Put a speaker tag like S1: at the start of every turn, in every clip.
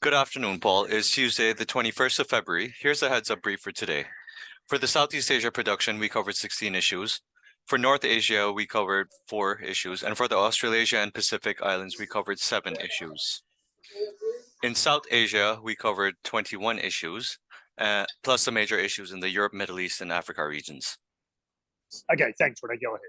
S1: Good afternoon, Paul. It's Tuesday, the 21st of February. Here's a heads-up brief for today. For the Southeast Asia production, we covered 16 issues. For North Asia, we covered 4 issues. And for the Australasia and Pacific Islands, we covered 7 issues. In South Asia, we covered 21 issues, plus the major issues in the Europe, Middle East, and Africa regions.
S2: Okay, thanks, Uday. Go ahead.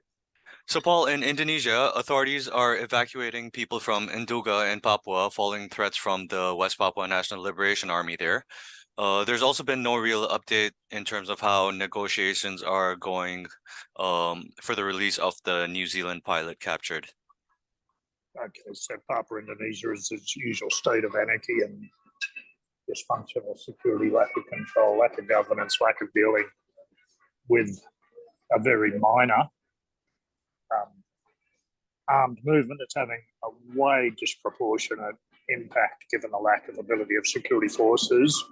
S1: So, Paul, in Indonesia, authorities are evacuating people from Nduga in Papua following threats from the West Papua National Liberation Army there. There's also been no real update in terms of how negotiations are going for the release of the New Zealand pilot captured.
S2: Okay, so Papua Indonesia is its usual state of anarchy and dysfunctional security, lack of control, lack of governance, lack of dealing with a very minor armed movement that's having a way disproportionate impact given the lack of ability of security forces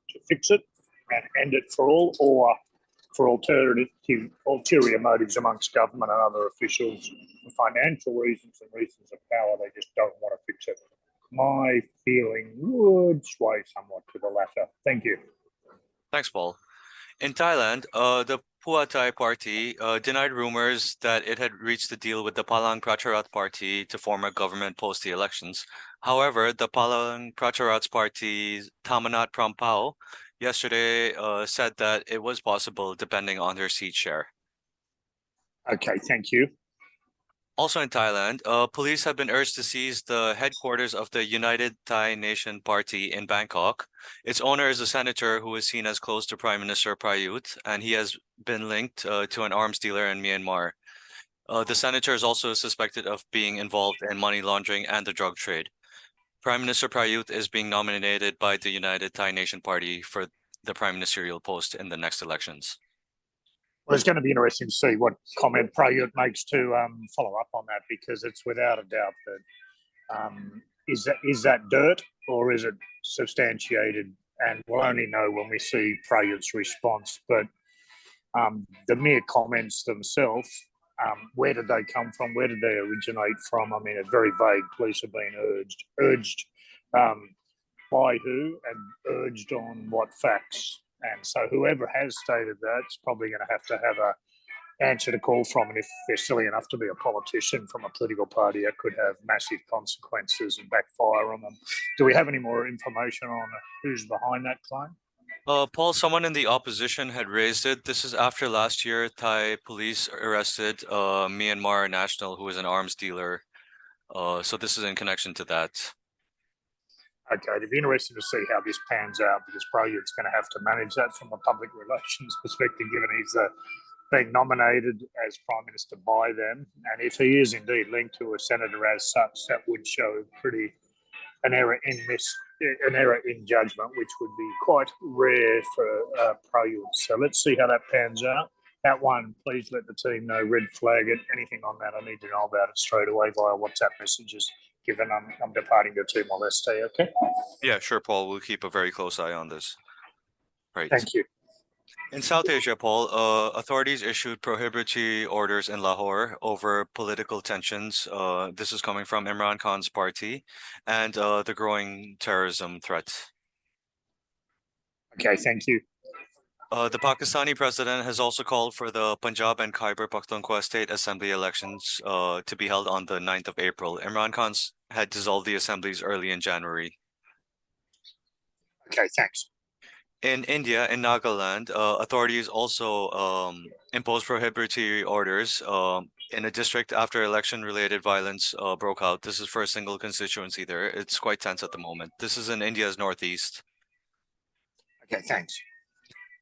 S2: to fix it and end it for all, or for ulterior motives amongst government and other officials for financial reasons and reasons of power. They just don't want to fix it. My feeling would sway somewhat to the latter. Thank you.
S1: Thanks, Paul. In Thailand, the Pheu Thai party denied rumors that it had reached a deal with the Palang Pracharat party to form a government post the elections. However, the Palang Pracharat party's Tamanat Prampao yesterday said that it was possible depending on their seat share.
S2: Okay, thank you.
S1: Also in Thailand, police have been urged to seize the headquarters of the United Thai Nation Party in Bangkok. Its owner is a senator who is seen as close to Prime Minister Prayut, and he has been linked to an arms dealer in Myanmar. The senator is also suspected of being involved in money laundering and the drug trade. Prime Minister Prayut is being nominated by the United Thai Nation Party for the prime ministerial post in the next elections.
S2: Well, it's going to be interesting to see what comment Prayut makes to follow up on that, because it's without a doubt that is that dirt or is it substantiated? And we'll only know when we see Prayut's response. But the mere comments themselves, where did they come from? Where did they originate from? I mean, it's very vague. Police have been urged by who and urged on what facts. And so whoever has stated that is probably going to have a answer to call from. And if they're silly enough to be a politician from a political party, it could have massive consequences and backfire on them. Do we have any more information on who's behind that claim?
S1: Paul, someone in the opposition had raised it. This is after last year, Thai police arrested a Myanmar national who was an arms dealer. So this is in connection to that.
S2: Okay, it'd be interesting to see how this pans out, because Prayut's going to have to manage that from a public relations perspective, given he's being nominated as Prime Minister by them. And if he is indeed linked to a senator as such, that would show an error in judgment, which would be quite rare for Prayut. So let's see how that pans out. That one, please let the team know, red flag it. Anything on that, I need to know about it straight away via WhatsApp messages, given I'm departing to Timor-Leste, okay?
S1: Yeah, sure, Paul. We'll keep a very close eye on this. Right.
S2: Thank you.
S1: In South Asia, Paul, authorities issued prohibitory orders in Lahore over political tensions. This is coming from Imran Khan's party and the growing terrorism threat.
S2: Okay, thank you.
S1: The Pakistani president has also called for the Punjab and Khyber Pakhtunkhwa state assembly elections to be held on the 9th of April. Imran Khan had dissolved the assemblies early in January.
S2: Okay, thanks.
S1: In India, in Nagaland, authorities also imposed prohibitory orders in a district after election-related violence broke out. This is for a single constituency there. It's quite tense at the moment. This is in India's northeast.
S2: Okay, thanks.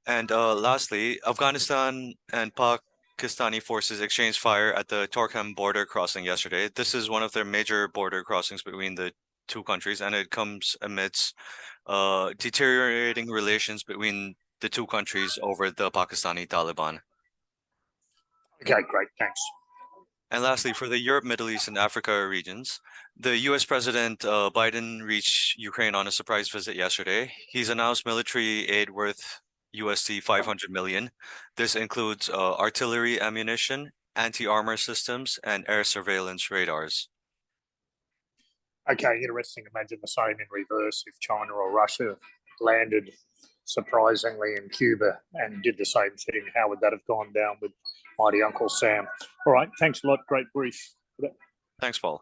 S1: And lastly, Afghanistan and Pakistani forces exchanged fire at the Torkham border crossing yesterday. This is one of their major border crossings between the two countries, and it comes amidst deteriorating relations between the two countries over the Pakistani Taliban.
S2: Okay, great, thanks.
S1: And lastly, for the Europe, Middle East, and Africa regions, the US President Biden reached Ukraine on a surprise visit yesterday. He's announced military aid worth USD 500 million. This includes artillery ammunition, anti-armor systems, and air surveillance radars.
S2: Okay, interesting. Imagine the same in reverse if China or Russia landed surprisingly in Cuba and did the same thing. How would that have gone down with mighty Uncle Sam? All right, thanks a lot. Great brief.
S1: Thanks, Paul.